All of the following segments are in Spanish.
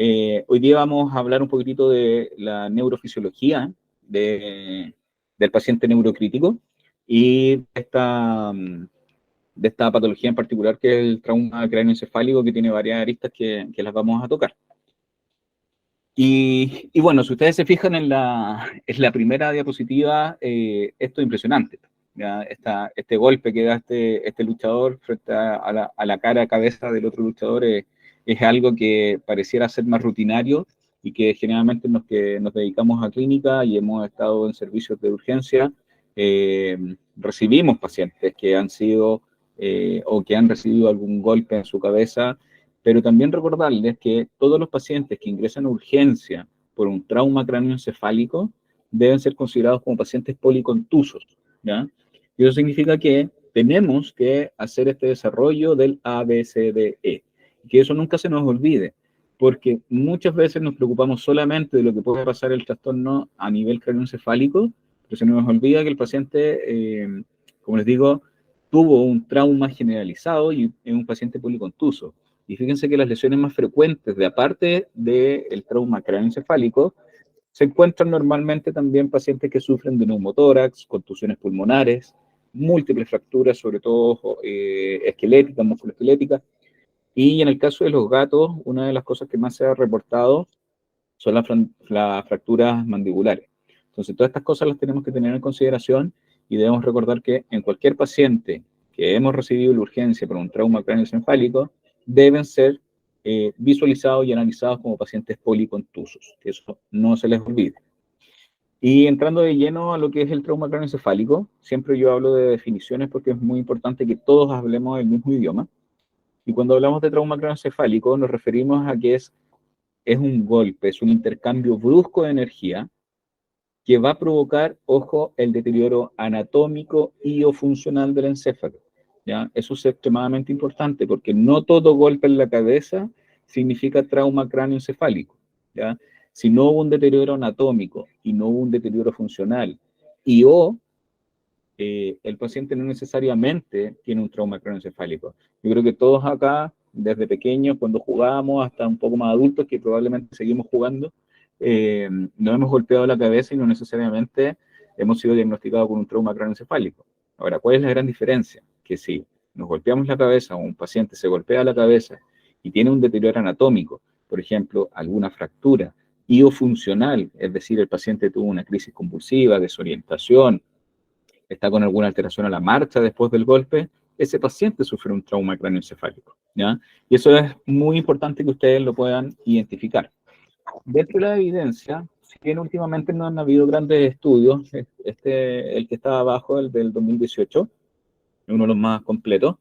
Hoy día vamos a hablar un poquitito de la neurofisiología del paciente neurocrítico y de esta patología en particular que es el trauma cráneoencefálico, que tiene varias aristas que las vamos a tocar. Y bueno, si ustedes se fijan en la primera diapositiva, esto es impresionante. ¿Ya? Este golpe que da este luchador frente a la cabeza del otro luchador es algo que pareciera ser más rutinario y que generalmente los que nos dedicamos a clínica y hemos estado en servicios de urgencia, recibimos pacientes que han sido o que han recibido algún golpe en su cabeza, pero también recordarles que todos los pacientes que ingresan a urgencia por un trauma cráneoencefálico deben ser considerados como pacientes policontusos, ¿ya? Y eso significa que tenemos que hacer este desarrollo del ABCDE, que eso nunca se nos olvide, porque muchas veces nos preocupamos solamente de lo que puede pasar el trastorno a nivel cráneoencefálico, pero se nos olvida que el paciente, como les digo, tuvo un trauma generalizado y es un paciente policontuso. Y fíjense que las lesiones más frecuentes, de aparte del trauma cráneoencefálico, se encuentran normalmente también pacientes que sufren de neumotórax, contusiones pulmonares, múltiples fracturas, sobre todo esqueléticas, musculoesqueléticas. Y en el caso de los gatos, una de las cosas que más se ha reportado son las fracturas mandibulares. Entonces, todas estas cosas las tenemos que tener en consideración y debemos recordar que en cualquier paciente que hemos recibido la urgencia por un trauma cráneoencefálico, deben ser visualizados y analizados como pacientes policontusos, que eso no se les olvide. Y entrando de lleno a lo que es el trauma cráneoencefálico, siempre yo hablo de definiciones porque es muy importante que todos hablemos el mismo idioma. Y cuando hablamos de trauma cráneoencefálico nos referimos a que es un golpe, es un intercambio brusco de energía que va a provocar, ojo, el deterioro anatómico y o funcional del encéfalo. ¿Ya? Eso es extremadamente importante porque no todo golpe en la cabeza significa trauma cráneoencefálico. ¿Ya? Si no hubo un deterioro anatómico y no hubo un deterioro funcional y o el paciente no necesariamente tiene un trauma craneoencefálico. Yo creo que todos acá, desde pequeños, cuando jugábamos, hasta un poco más adultos, que probablemente seguimos jugando, nos hemos golpeado la cabeza y no necesariamente hemos sido diagnosticados con un trauma craneoencefálico. Ahora, ¿cuál es la gran diferencia? Que si nos golpeamos la cabeza o un paciente se golpea la cabeza y tiene un deterioro anatómico, por ejemplo, alguna fractura, y o funcional, es decir, el paciente tuvo una crisis convulsiva, desorientación, está con alguna alteración a la marcha después del golpe, ese paciente sufre un trauma cráneoencefálico, ¿ya? Y eso es muy importante que ustedes lo puedan identificar. Dentro de la evidencia, si bien últimamente no han habido grandes estudios, el que estaba abajo, el del 2018, uno de los más completos,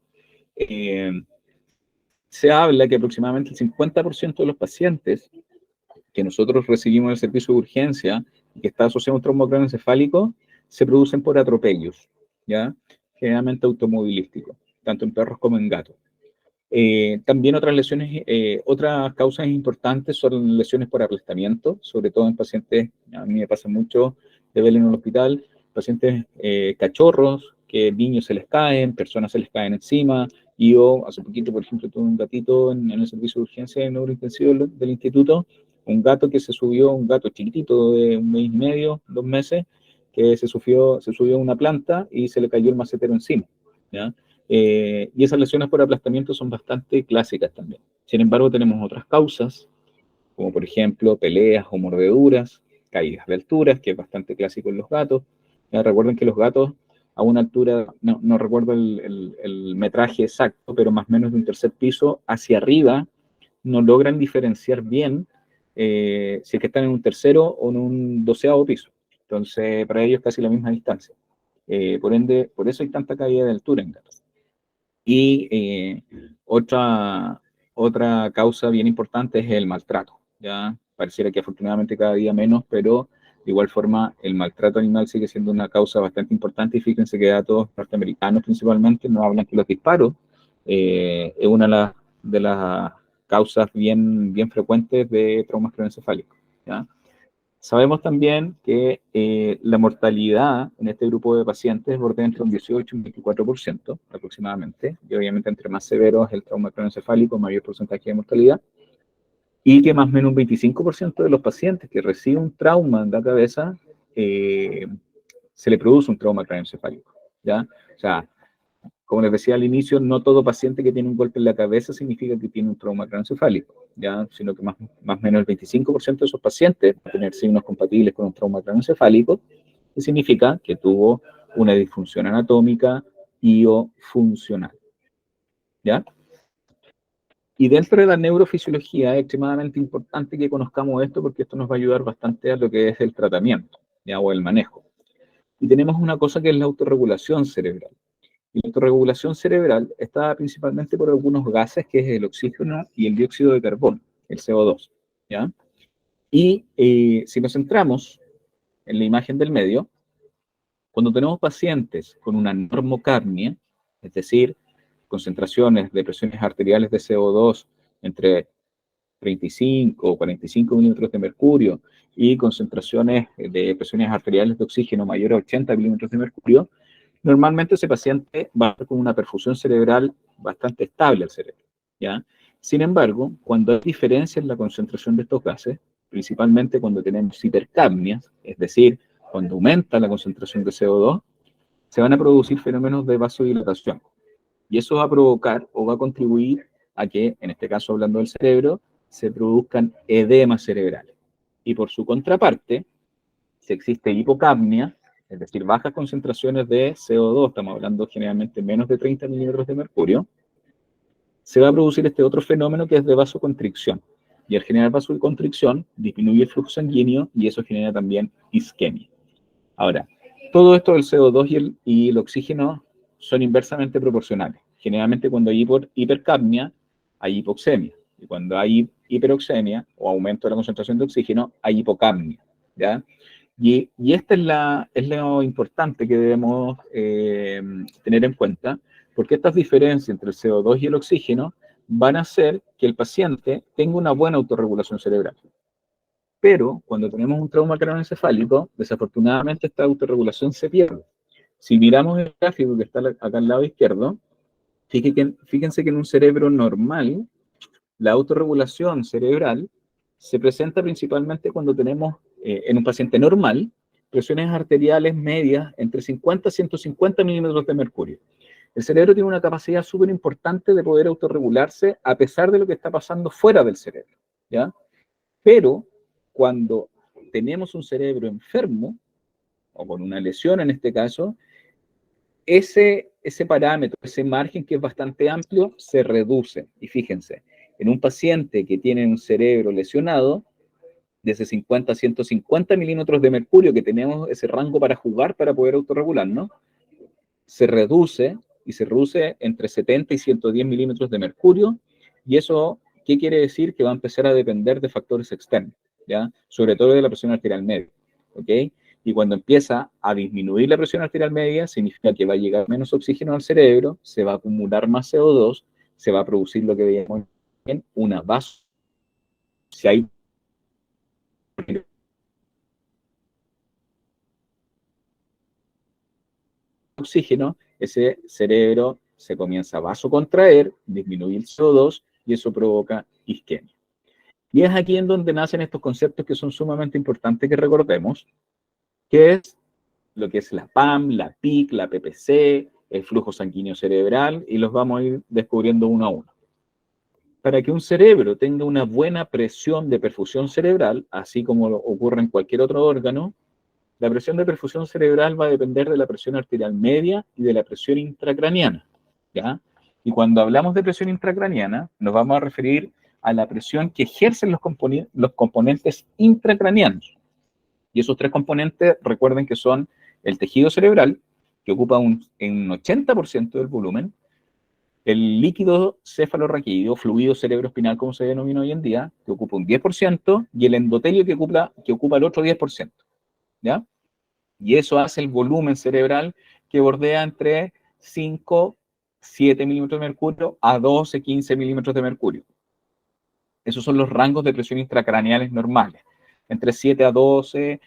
se habla que aproximadamente el 50% de los pacientes que nosotros recibimos en el servicio de urgencia y que está asociado a un trauma cráneoencefálico se producen por atropellos, ¿ya? Generalmente automovilísticos, tanto en perros como en gatos. También otras lesiones, otras causas importantes son lesiones por aplastamiento, sobre todo en pacientes, a mí me pasa mucho de ver en el hospital, pacientes cachorros, que niños se les caen, personas se les caen encima. Y yo hace poquito, por ejemplo, tuve un gatito en el servicio de urgencia de neurointensivo del instituto, un gato que se subió, un gato chiquitito de 1 mes y medio, 2 meses, que se subió a una planta y se le cayó el macetero encima, ¿ya? Y esas lesiones por aplastamiento son bastante clásicas también. Sin embargo, tenemos otras causas, como por ejemplo peleas o mordeduras, caídas de alturas, que es bastante clásico en los gatos. Ya recuerden que los gatos a una altura, no recuerdo el metraje exacto, pero más o menos de un tercer piso hacia arriba, no logran diferenciar bien si es que están en un tercero o en un 12º piso. Entonces, para ellos es casi la misma distancia. Por ende, por eso hay tanta caída de altura en gatos. Y otra causa bien importante es el maltrato. Ya pareciera que afortunadamente cada día menos, pero de igual forma el maltrato animal sigue siendo una causa bastante importante. Y fíjense que datos norteamericanos principalmente nos hablan que los disparos es una de las causas bien frecuentes de traumas craneoencefálicos. ¿Ya? Sabemos también que la mortalidad en este grupo de pacientes bordea entre un 18 y un 24% aproximadamente, y obviamente entre más severo es el trauma craneoencefálico, mayor porcentaje de mortalidad. y que más o menos un 25% de los pacientes que reciben un trauma en la cabeza, se le produce un trauma craneoencefálico, ¿ya? O sea, como les decía al inicio, no todo paciente que tiene un golpe en la cabeza significa que tiene un trauma craneoencefálico, ¿ya? Sino que más o menos el 25% de esos pacientes van a tener signos compatibles con un trauma craneoencefálico, que significa que tuvo una disfunción anatómica y o funcional, ¿ya? Y dentro de la neurofisiología es extremadamente importante que conozcamos esto porque esto nos va a ayudar bastante a lo que es el tratamiento, ¿ya? O el manejo. Y tenemos una cosa que es la autorregulación cerebral. Y la autorregulación cerebral está principalmente por algunos gases, que es el oxígeno y el dióxido de carbono, el CO2, ¿ya? Y si nos centramos en la imagen del medio, cuando tenemos pacientes con una normocapnia, es decir, concentraciones de presiones arteriales de CO2 entre 35 o 45 milímetros de mercurio y concentraciones de presiones arteriales de oxígeno mayores a 80 milímetros de mercurio, normalmente ese paciente va a estar con una perfusión cerebral bastante estable al cerebro, ¿ya? Sin embargo, cuando hay diferencia en la concentración de estos gases, principalmente cuando tenemos hipercapnias, es decir, cuando aumenta la concentración de CO2, se van a producir fenómenos de vasodilatación. Y eso va a provocar o va a contribuir a que, en este caso hablando del cerebro, se produzcan edemas cerebrales. Y por su contraparte, si existe hipocapnia, es decir, bajas concentraciones de CO2, estamos hablando generalmente menos de 30 milímetros de mercurio, se va a producir este otro fenómeno que es de vasoconstricción. Y al generar vasoconstricción, disminuye el flujo sanguíneo y eso genera también isquemia. Ahora, todo esto del CO2 y el oxígeno son inversamente proporcionales. Generalmente cuando hay hipercapnia, hay hipoxemia. Y cuando hay hiperoxemia o aumento de la concentración de oxígeno, hay hipocapnia, ¿ya? Y esta es lo importante que debemos tener en cuenta, porque estas diferencias entre el CO2 y el oxígeno van a hacer que el paciente tenga una buena autorregulación cerebral. Pero cuando tenemos un trauma craneoencefálico, desafortunadamente esta autorregulación se pierde. Si miramos el gráfico que está acá al lado izquierdo, fíjense que en un cerebro normal, la autorregulación cerebral se presenta principalmente cuando tenemos en un paciente normal presiones arteriales medias entre 50 y 150 milímetros de mercurio. El cerebro tiene una capacidad súper importante de poder autorregularse a pesar de lo que está pasando fuera del cerebro, ¿ya? Pero cuando tenemos un cerebro enfermo, o con una lesión en este caso, ese parámetro, ese margen que es bastante amplio, se reduce. Y fíjense, en un paciente que tiene un cerebro lesionado, desde 50 a 150 milímetros de mercurio, que tenemos ese rango para jugar, para poder autorregularnos, se reduce y se reduce entre 70 y 110 milímetros de mercurio, y eso, ¿qué quiere decir? Que va a empezar a depender de factores externos, ¿ya? Sobre todo de la presión arterial media, ¿ok? Y cuando empieza a disminuir la presión arterial media, significa que va a llegar menos oxígeno al cerebro, se va a acumular más CO2, se va a producir lo que veíamos en una vaso. Si hay oxígeno, ese cerebro se comienza a vasocontraer, disminuye el CO2 y eso provoca isquemia. Y es aquí en donde nacen estos conceptos que son sumamente importantes que recordemos, que es lo que es la PAM, la PIC, la PPC, el flujo sanguíneo cerebral, y los vamos a ir descubriendo uno a uno. Para que un cerebro tenga una buena presión de perfusión cerebral, así como ocurre en cualquier otro órgano, la presión de perfusión cerebral va a depender de la presión arterial media y de la presión intracraniana, ¿ya? Y cuando hablamos de presión intracraniana, nos vamos a referir a la presión que ejercen los componentes intracranianos. Y esos tres componentes, recuerden que son el tejido cerebral, que ocupa en un 80% del volumen, el líquido cefalorraquídeo, fluido cerebroespinal, como se denomina hoy en día, que ocupa un 10%, y el endotelio que ocupa el otro 10%, ¿ya? Y eso hace el volumen cerebral que bordea entre 5, 7 milímetros de mercurio a 12, 15 milímetros de mercurio. Esos son los rangos de presión intracraneales normales, entre 7 a 12,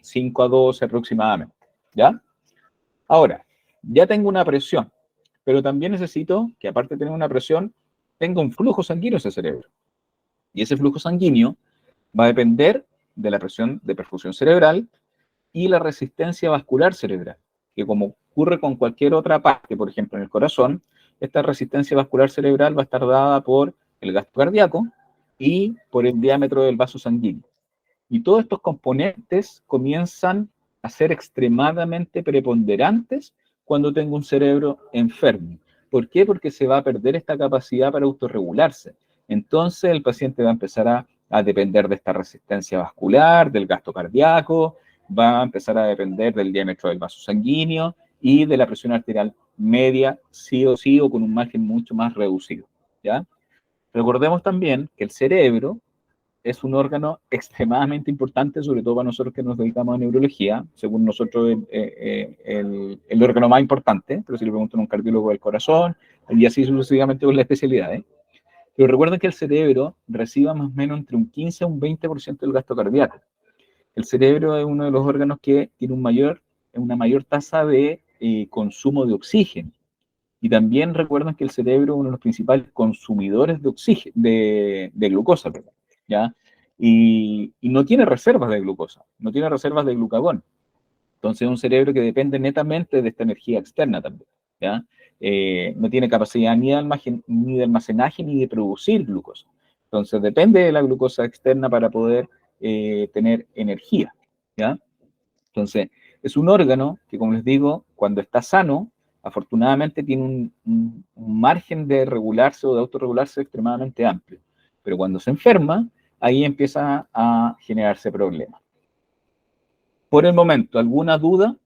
5 a 12 aproximadamente, ¿ya? Ahora, ya tengo una presión, pero también necesito que aparte de tener una presión, tenga un flujo sanguíneo ese cerebro. Y ese flujo sanguíneo va a depender de la presión de perfusión cerebral y la resistencia vascular cerebral, que como ocurre con cualquier otra parte, por ejemplo en el corazón, esta resistencia vascular cerebral va a estar dada por el gasto cardíaco y por el diámetro del vaso sanguíneo. Y todos estos componentes comienzan a ser extremadamente preponderantes cuando tengo un cerebro enfermo. ¿Por qué? Porque se va a perder esta capacidad para autorregularse. Entonces el paciente va a empezar a depender de esta resistencia vascular, del gasto cardíaco, va a empezar a depender del diámetro del vaso sanguíneo y de la presión arterial media, sí o sí, o con un margen mucho más reducido, ¿ya? Recordemos también que el cerebro es un órgano extremadamente importante, sobre todo para nosotros que nos dedicamos a neurología, según nosotros el órgano más importante, pero si le preguntan a un cardiólogo del corazón, y así sucesivamente con la especialidad. Pero recuerden que el cerebro recibe más o menos entre un 15 a un 20% del gasto cardíaco. El cerebro es uno de los órganos que tiene una mayor tasa de consumo de oxígeno. Y también recuerden que el cerebro es uno de los principales consumidores de oxígeno, de glucosa, ¿ya? Y no tiene reservas de glucosa, no tiene reservas de glucagón. Entonces es un cerebro que depende netamente de esta energía externa también, ¿ya? No tiene capacidad ni de almacenaje ni de producir glucosa. Entonces depende de la glucosa externa para poder tener energía, ¿ya? Entonces, es un órgano que, como les digo, cuando está sano, afortunadamente tiene un margen de regularse o de autorregularse extremadamente amplio. Pero cuando se enferma, ahí empieza a generarse problemas. Por el momento, ¿alguna duda?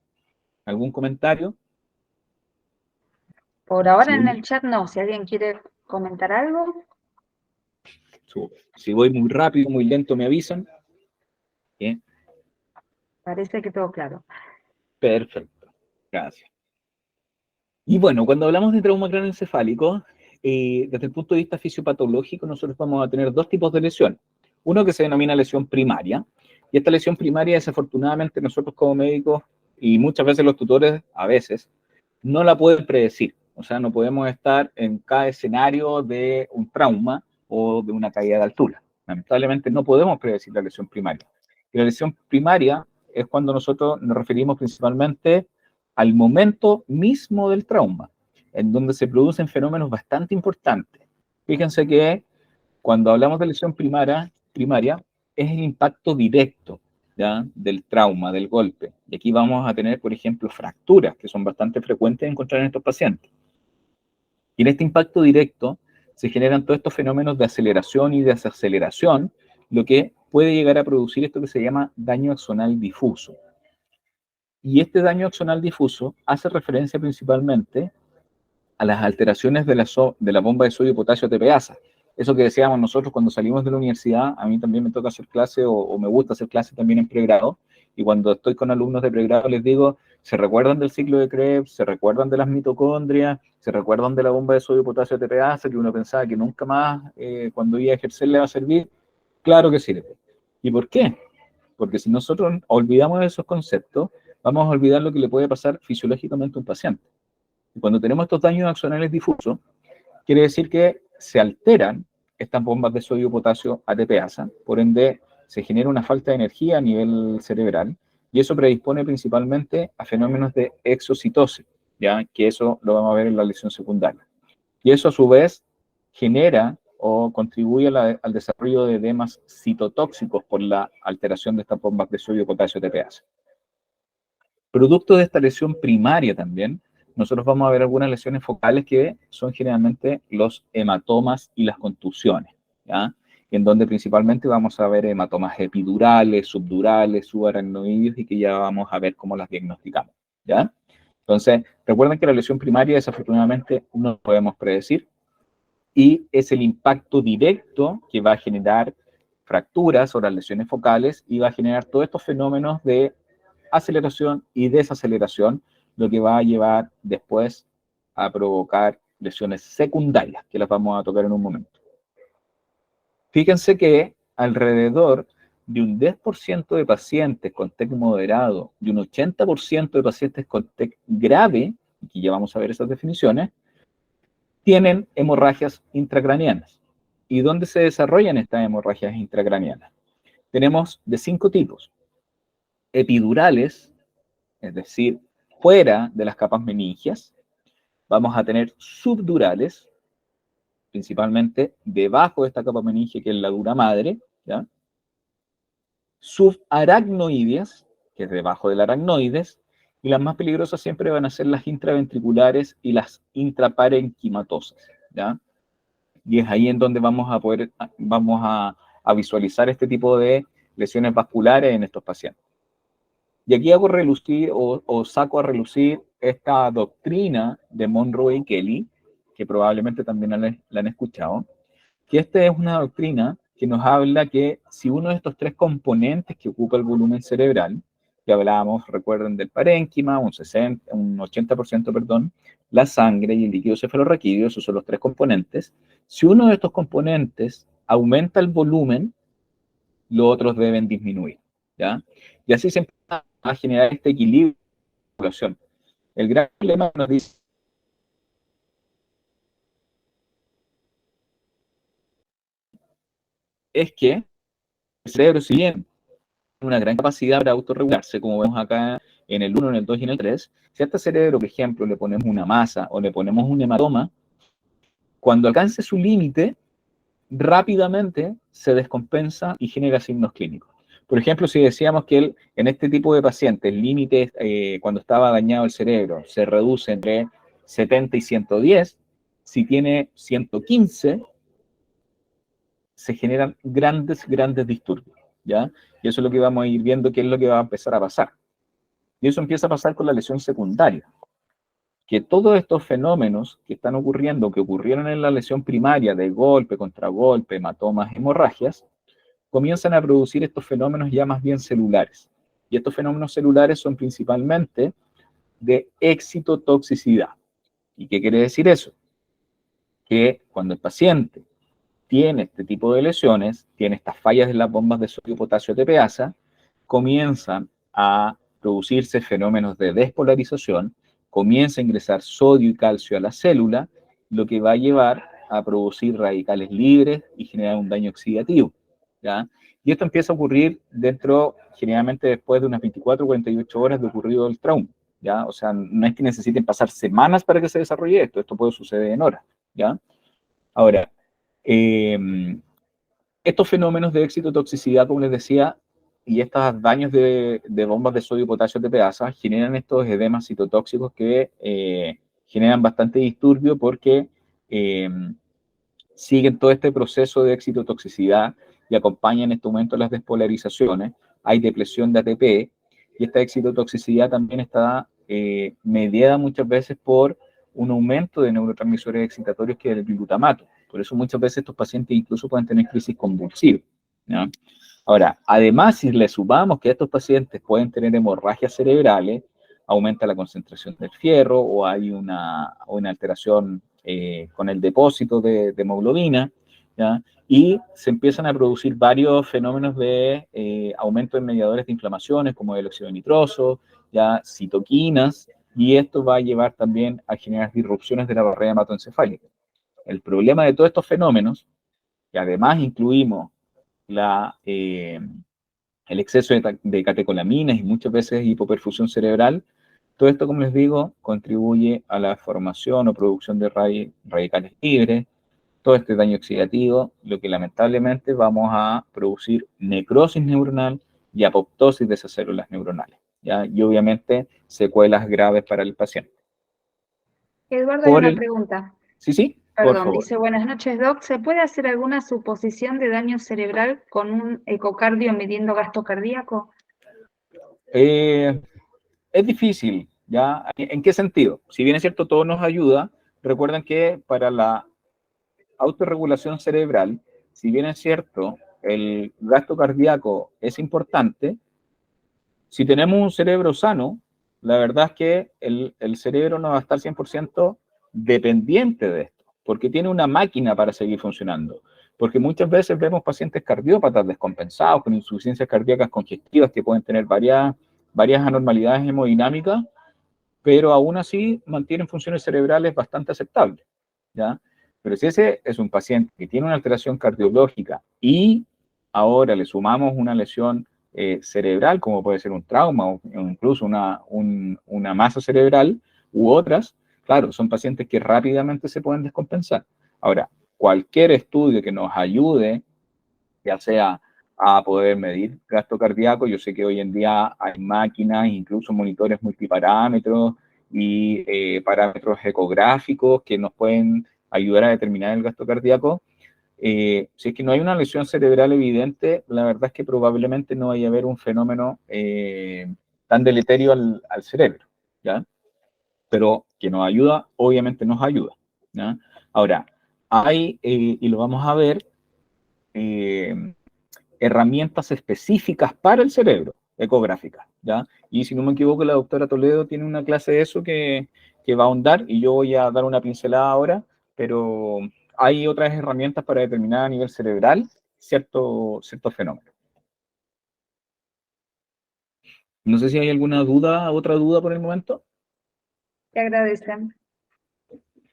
¿Algún comentario? Por ahora en el chat no, si alguien quiere comentar algo. Si voy muy rápido, muy lento, me avisan. ¿Bien? Parece que todo claro. Perfecto, gracias. Y bueno, cuando hablamos de trauma craneoencefálico, desde el punto de vista fisiopatológico, nosotros vamos a tener dos tipos de lesión. Uno que se denomina lesión primaria, y esta lesión primaria, desafortunadamente, nosotros como médicos, y muchas veces los tutores, a veces, no la pueden predecir. O sea, no podemos estar en cada escenario de un trauma o de una caída de altura. Lamentablemente no podemos predecir la lesión primaria. Y la lesión primaria es cuando nosotros nos referimos principalmente al momento mismo del trauma, en donde se producen fenómenos bastante importantes. Fíjense que cuando hablamos de lesión primaria es el impacto directo, ¿ya?, del trauma, del golpe. Y aquí vamos a tener, por ejemplo, fracturas, que son bastante frecuentes de encontrar en estos pacientes. Y en este impacto directo se generan todos estos fenómenos de aceleración y desaceleración, lo que puede llegar a producir esto que se llama daño axonal difuso. Y este daño axonal difuso hace referencia principalmente a las alteraciones de la bomba de sodio y potasio ATPasa. Eso que decíamos nosotros cuando salimos de la universidad, a mí también me toca hacer clase o me gusta hacer clase también en pregrado, y cuando estoy con alumnos de pregrado les digo, ¿se recuerdan del ciclo de Krebs? ¿Se recuerdan de las mitocondrias? ¿Se recuerdan de la bomba de sodio y potasio ATPasa que uno pensaba que nunca más cuando iba a ejercer le va a servir? Claro que sirve. ¿Y por qué? Porque si nosotros olvidamos esos conceptos, vamos a olvidar lo que le puede pasar fisiológicamente a un paciente. Y cuando tenemos estos daños axonales difusos, quiere decir que se alteran estas bombas de sodio, potasio, ATPasa, por ende se genera una falta de energía a nivel cerebral, y eso predispone principalmente a fenómenos de exocitosis, ¿ya? Que eso lo vamos a ver en la lesión secundaria. Y eso a su vez genera o contribuye al desarrollo de edemas citotóxicos por la alteración de estas bombas de sodio, potasio, ATPasa. Producto de esta lesión primaria también, nosotros vamos a ver algunas lesiones focales que son generalmente los hematomas y las contusiones, ¿ya? En donde principalmente vamos a ver hematomas epidurales, subdurales, subaracnoideos, y que ya vamos a ver cómo las diagnosticamos, ¿ya? Entonces, recuerden que la lesión primaria desafortunadamente no podemos predecir, y es el impacto directo que va a generar fracturas o las lesiones focales y va a generar todos estos fenómenos de aceleración y desaceleración, lo que va a llevar después a provocar lesiones secundarias, que las vamos a tocar en un momento. Fíjense que alrededor de un 10% de pacientes con TEC moderado y un 80% de pacientes con TEC grave, y ya vamos a ver esas definiciones, tienen hemorragias intracraneanas. ¿Y dónde se desarrollan estas hemorragias intracraneanas? Tenemos de 5 tipos. Epidurales, es decir, fuera de las capas meningias. Vamos a tener subdurales, principalmente debajo de esta capa meningia, que es la dura madre, ¿ya? Subaracnoideas, que es debajo del aracnoides, y las más peligrosas siempre van a ser las intraventriculares y las intraparenquimatosas, ¿ya? Y es ahí en donde vamos a visualizar este tipo de lesiones vasculares en estos pacientes. Y aquí hago relucir o saco a relucir esta doctrina de Monroe y Kelly, que probablemente también la han escuchado, que esta es una doctrina que nos habla que si uno de estos 3 componentes que ocupa el volumen cerebral, que hablábamos, recuerden, del parénquima, un 80%, perdón, la sangre y el líquido cefalorraquídeo, esos son los 3 componentes, si uno de estos componentes aumenta el volumen, los otros deben disminuir, ¿ya? Y así se empieza a generar este equilibrio de la población. El gran problema nos dice es que el cerebro, si bien tiene una gran capacidad para autorregularse, como vemos acá en el 1, en el 2 y en el 3, si a este cerebro, por ejemplo, le ponemos una masa o le ponemos un hematoma, cuando alcance su límite, rápidamente se descompensa y genera signos clínicos. Por ejemplo, si decíamos que en este tipo de pacientes, el límite cuando estaba dañado el cerebro se reduce entre 70 y 110, si tiene 115, se generan grandes, grandes disturbios, ¿ya? Y eso es lo que vamos a ir viendo, qué es lo que va a empezar a pasar. Y eso empieza a pasar con la lesión secundaria, que todos estos fenómenos que están ocurriendo, que ocurrieron en la lesión primaria de golpe, contragolpe, hematomas, hemorragias, comienzan a producir estos fenómenos ya más bien celulares. Y estos fenómenos celulares son principalmente de excitotoxicidad. ¿Y qué quiere decir eso? Que cuando el paciente tiene este tipo de lesiones, tiene estas fallas en las bombas de sodio-potasio TPasa, comienzan a producirse fenómenos de despolarización, comienza a ingresar sodio y calcio a la célula, lo que va a llevar a producir radicales libres y generar un daño oxidativo, ¿ya? Y esto empieza a ocurrir generalmente después de unas 24 o 48 horas de ocurrido el trauma, ¿ya? O sea, no es que necesiten pasar semanas para que se desarrolle esto puede suceder en horas, ¿ya? Ahora, estos fenómenos de excitotoxicidad, como les decía, y estos daños de bombas de sodio y potasio TPasa generan estos edemas citotóxicos que generan bastante disturbio porque siguen todo este proceso de excitotoxicidad y acompañan en este momento las despolarizaciones. Hay depresión de ATP y esta excitotoxicidad también está mediada muchas veces por un aumento de neurotransmisores excitatorios que es el glutamato. Por eso muchas veces estos pacientes incluso pueden tener crisis convulsivas, ¿no? Ahora, además, si le sumamos que estos pacientes pueden tener hemorragias cerebrales, aumenta la concentración del fierro o hay una alteración con el depósito de hemoglobina, ¿ya? Y se empiezan a producir varios fenómenos de aumento de mediadores de inflamaciones como el óxido nitroso, ya citoquinas, y esto va a llevar también a generar disrupciones de la barrera hematoencefálica. El problema de todos estos fenómenos, que además incluimos el exceso de catecolaminas y muchas veces hipoperfusión cerebral, todo esto, como les digo, contribuye a la formación o producción de radicales libres, todo este daño oxidativo, lo que lamentablemente vamos a producir necrosis neuronal y apoptosis de esas células neuronales, ¿ya? Y obviamente secuelas graves para el paciente. Eduardo, hay una pregunta. Sí, por Perdón, favor. dice, buenas noches, Doc. ¿Se puede hacer alguna suposición de daño cerebral con un ecocardio midiendo gasto cardíaco? Es difícil, ¿ya? ¿En qué sentido? Si bien es cierto, todo nos ayuda, recuerden que para la autorregulación cerebral, si bien es cierto, el gasto cardíaco es importante, si tenemos un cerebro sano, la verdad es que el cerebro no va a estar 100% dependiente de esto, porque tiene una máquina para seguir funcionando. Porque muchas veces vemos pacientes cardiópatas descompensados, con insuficiencias cardíacas congestivas que pueden tener varias anormalidades hemodinámicas, pero aún así mantienen funciones cerebrales bastante aceptables, ¿ya? Pero si ese es un paciente que tiene una alteración cardiológica y ahora le sumamos una lesión cerebral, como puede ser un trauma o incluso una masa cerebral u otras, claro, son pacientes que rápidamente se pueden descompensar. Ahora, cualquier estudio que nos ayude, ya sea a poder medir gasto cardíaco, yo sé que hoy en día hay máquinas, incluso monitores multiparámetros y parámetros ecográficos que nos pueden ayudar a determinar el gasto cardíaco. Si es que no hay una lesión cerebral evidente, la verdad es que probablemente no vaya a haber un fenómeno tan deleterio al cerebro, ¿ya? Pero que nos ayuda, obviamente nos ayuda, ¿ya? Ahora, hay, y lo vamos a ver, herramientas específicas para el cerebro, ecográficas, ¿ya? Y si no me equivoco, la doctora Toledo tiene una clase de eso que va a ahondar y yo voy a dar una pincelada ahora, pero hay otras herramientas para determinar a nivel cerebral ciertos fenómenos. No sé si hay alguna duda, otra duda por el momento. Te agradecen.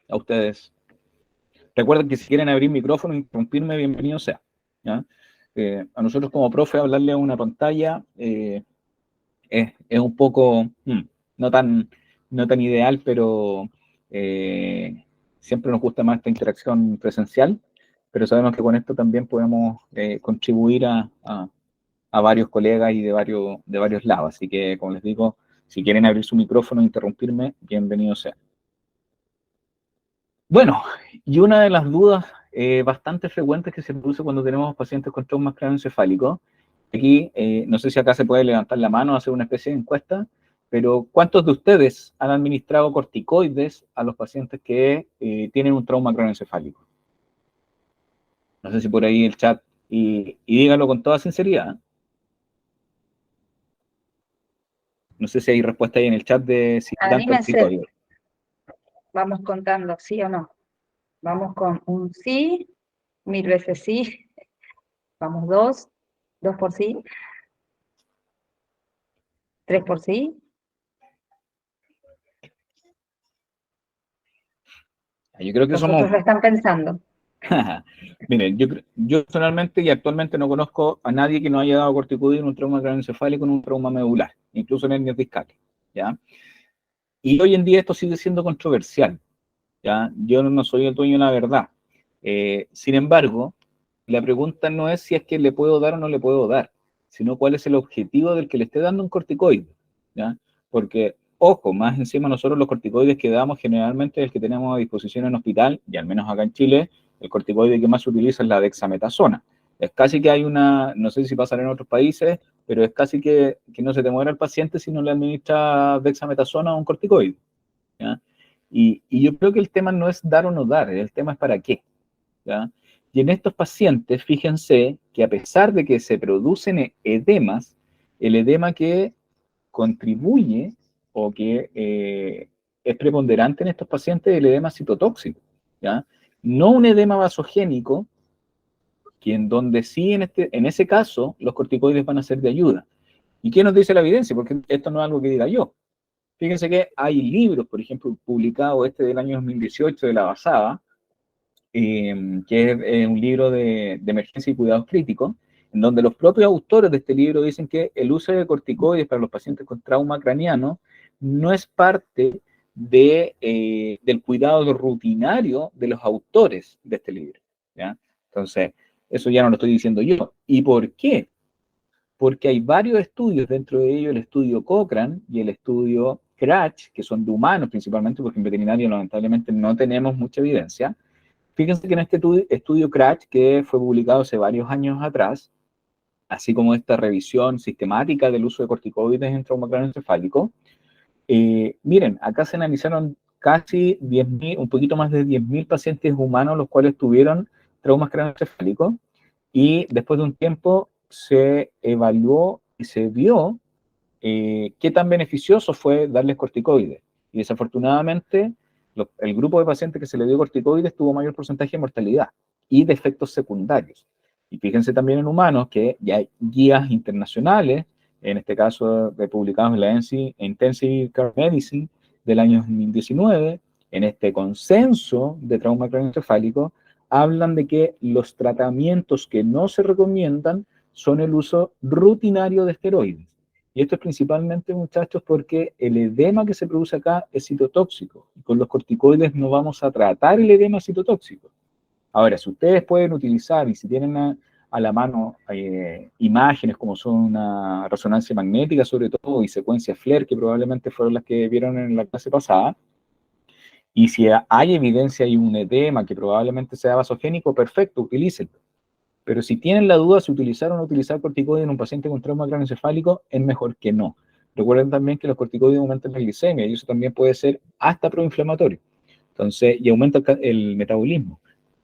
A ustedes. Recuerden que si quieren abrir micrófono e interrumpirme, bienvenido sea, ¿ya? A nosotros como profe hablarle a una pantalla es un poco no tan ideal, pero siempre nos gusta más esta interacción presencial, pero sabemos que con esto también podemos contribuir a varios colegas y de varios lados. Así que, como les digo, si quieren abrir su micrófono e interrumpirme, bienvenido sea. Bueno, y una de las dudas bastante frecuentes que se produce cuando tenemos pacientes con traumas craneoencefálicos, aquí, no sé si acá se puede levantar la mano, hacer una especie de encuesta, pero ¿cuántos de ustedes han administrado corticoides a los pacientes que tienen un trauma craneoencefálico? No sé si por ahí el chat, y díganlo con toda sinceridad. No sé si hay respuesta ahí en el chat de si dan Anímense, corticoides. vamos contando, sí o no. Vamos con un sí, 1000 veces sí. Vamos 2 por sí, 3 por sí. Yo creo que Los somos... otros lo están pensando. Miren, yo personalmente y actualmente no conozco a nadie que no haya dado corticoide en un trauma craneoencefálico, en un trauma medular, incluso en hernias discales, ¿ya? Y hoy en día esto sigue siendo controversial, ¿ya? Yo no soy el dueño de la verdad. Sin embargo, la pregunta no es si es que le puedo dar o no le puedo dar, sino cuál es el objetivo del que le esté dando un corticoide, ¿ya? Porque, ojo, más encima nosotros los corticoides que damos generalmente es el que tenemos a disposición en hospital, y al menos acá en Chile, el corticoide que más se utiliza es la dexametasona. Es casi que hay una, no sé si pasará en otros países, pero es casi que no se te muera el paciente si no le administra dexametasona o un corticoide, ¿ya? Y yo creo que el tema no es dar o no dar, el tema es para qué, ¿ya? Y en estos pacientes, fíjense que a pesar de que se producen edemas, el edema que contribuye o que es preponderante en estos pacientes es el edema citotóxico, ¿ya? No un edema vasogénico, que en donde sí en ese caso los corticoides van a ser de ayuda. ¿Y qué nos dice la evidencia? Porque esto no es algo que diga yo. Fíjense que hay libros, por ejemplo, publicados del año 2018 de la Basada, que es un libro de emergencia y cuidados críticos, en donde los propios autores de este libro dicen que el uso de corticoides para los pacientes con trauma craneano no es parte del cuidado rutinario de los autores de este libro, ¿ya? Entonces, eso ya no lo estoy diciendo yo. ¿Y por qué? Porque hay varios estudios, dentro de ellos el estudio Cochrane y el estudio Crash, que son de humanos principalmente, porque en veterinario lamentablemente no tenemos mucha evidencia. Fíjense que en este estudio Crash, que fue publicado hace varios años atrás, así como esta revisión sistemática del uso de corticoides en trauma craneoencefálico, miren, acá se analizaron casi 10.000, un poquito más de 10.000 pacientes humanos, los cuales tuvieron traumas craneoencefálicos, y después de un tiempo se evaluó y se vio qué tan beneficioso fue darles corticoides. Y desafortunadamente, el grupo de pacientes que se le dio corticoides tuvo mayor porcentaje de mortalidad y de efectos secundarios. Y fíjense también en humanos que ya hay guías internacionales, en este caso publicados en la Intensive Care Medicine del año 2019, En este consenso de trauma craneoencefálico, hablan de que los tratamientos que no se recomiendan son el uso rutinario de esteroides. Y esto es principalmente, muchachos, porque el edema que se produce acá es citotóxico. Y con los corticoides no vamos a tratar el edema citotóxico. Ahora, si ustedes pueden utilizar, y si tienen a la mano imágenes como son una resonancia magnética sobre todo, y secuencias FLAIR, que probablemente fueron las que vieron en la clase pasada, y si hay evidencia y un edema que probablemente sea vasogénico, perfecto, utilícenlo. Pero si tienen la duda si utilizar o no utilizar corticoides en un paciente con trauma craneoencefálico, es mejor que no. Recuerden también que los corticoides aumentan la glicemia y eso también puede ser hasta proinflamatorio. Entonces, y aumenta el metabolismo.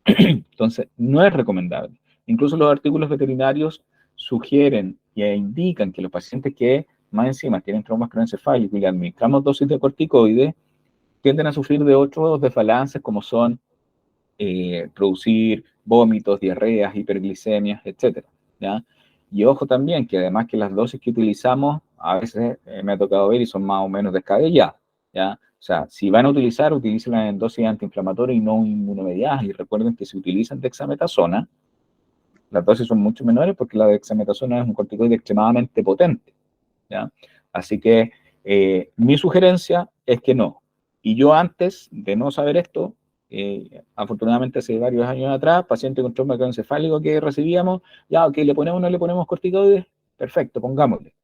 Entonces, no es recomendable. Incluso los artículos veterinarios sugieren e indican que los pacientes que más encima tienen traumas craneoencefálicos y le administramos dosis de corticoides, tienden a sufrir de otros desbalances como son producir vómitos, diarreas, hiperglicemias, etc. ¿Ya? Y ojo también que además que las dosis que utilizamos a veces me ha tocado ver y son más o menos descabelladas. ¿Ya? O sea, si van a utilizar, utilícenlas en dosis antiinflamatorias y no inmunomediadas. Y recuerden que si utilizan dexametasona, las dosis son mucho menores porque la dexametasona es un corticoide extremadamente potente. ¿Ya? Así que mi sugerencia es que no. Y yo antes de no saber esto, afortunadamente hace varios años atrás, paciente con trauma craneoencefálico que recibíamos, ya, ok, le ponemos o no le ponemos corticoides, perfecto, pongámosle.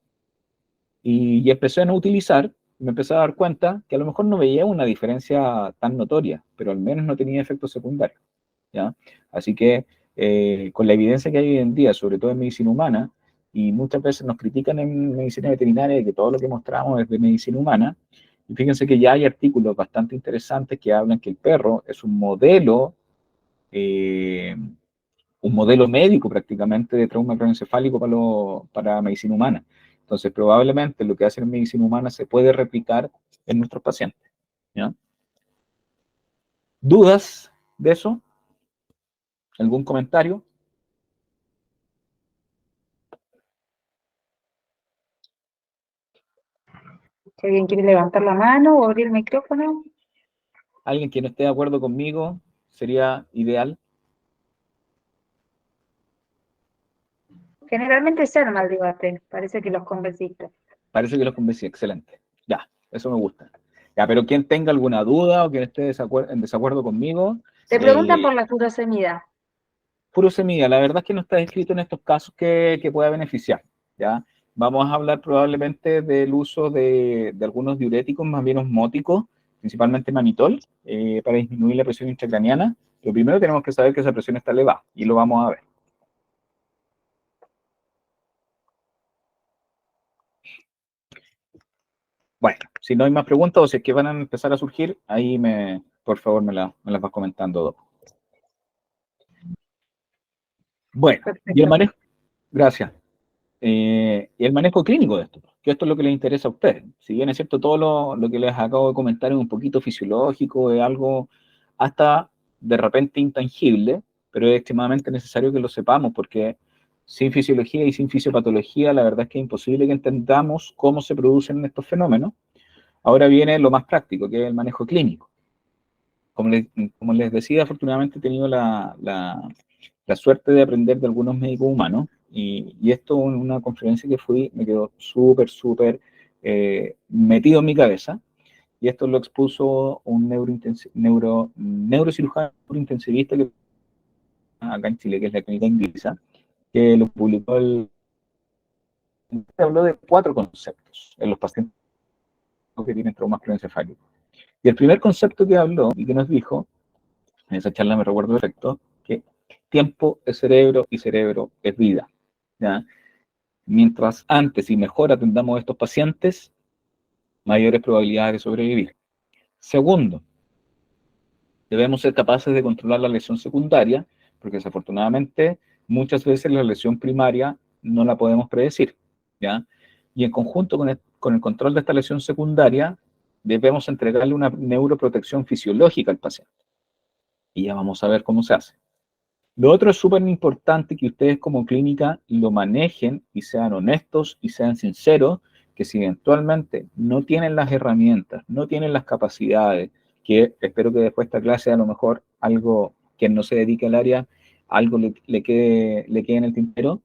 Y empecé a no utilizar, me empecé a dar cuenta que a lo mejor no veía una diferencia tan notoria, pero al menos no tenía efectos secundarios. ¿Ya? Así que con la evidencia que hay hoy en día, sobre todo en medicina humana, y muchas veces nos critican en medicina veterinaria de que todo lo que mostramos es de medicina humana, y fíjense que ya hay artículos bastante interesantes que hablan que el perro es eh, un modelo médico prácticamente de trauma craneoencefálico para medicina humana. Entonces, probablemente lo que hacen en medicina humana se puede replicar en nuestros pacientes. ¿Ya? ¿Dudas de eso? ¿Algún comentario? Si alguien quiere levantar la mano o abrir el micrófono. Alguien que no esté de acuerdo conmigo sería ideal. Generalmente se arma el debate, parece que los convenciste. Parece que los convencí, excelente. Ya, eso me gusta. Ya, pero quien tenga alguna duda o quien esté en desacuerdo conmigo, Te preguntan por la furosemida. furosemida, la verdad es que no está escrito en estos casos que pueda beneficiar. ¿Ya? Vamos a hablar probablemente del uso de algunos diuréticos más bien osmóticos, principalmente manitol, para disminuir la presión intracraniana. Lo primero tenemos que saber que esa presión está elevada y lo vamos a ver. Bueno, si no hay más preguntas o si es que van a empezar a surgir, ahí por favor me las vas comentando. Bueno, y el Perfecto. manejo, gracias. Y el manejo clínico de esto, que esto es lo que les interesa a ustedes. Si bien es cierto, todo lo que les acabo de comentar es un poquito fisiológico, es algo hasta de repente intangible, pero es extremadamente necesario que lo sepamos, porque sin fisiología y sin fisiopatología, la verdad es que es imposible que entendamos cómo se producen estos fenómenos. Ahora viene lo más práctico, que es el manejo clínico. Como les decía, afortunadamente he tenido la suerte de aprender de algunos médicos humanos, y esto en una conferencia que fui me quedó súper metido en mi cabeza, y esto lo expuso un neurocirujano intensivista que acá en Chile, que es la clínica inglesa, que lo publicó habló de 4 conceptos en los pacientes que tienen traumas craneoencefálicos. Y el primer concepto que habló y que nos dijo, en esa charla me recuerdo perfecto, que tiempo es cerebro y cerebro es vida. ¿Ya? Mientras antes y mejor atendamos a estos pacientes, mayores probabilidades de sobrevivir. Segundo, debemos ser capaces de controlar la lesión secundaria, porque desafortunadamente muchas veces la lesión primaria no la podemos predecir. ¿Ya? Y en conjunto con el control de esta lesión secundaria, debemos entregarle una neuroprotección fisiológica al paciente. Y ya vamos a ver cómo se hace. Lo otro es súper importante que ustedes como clínica lo manejen y sean honestos y sean sinceros, que si eventualmente no tienen las herramientas, no tienen las capacidades, que espero que después de esta clase a lo mejor algo, quien no se dedique al área, algo le quede en el tintero.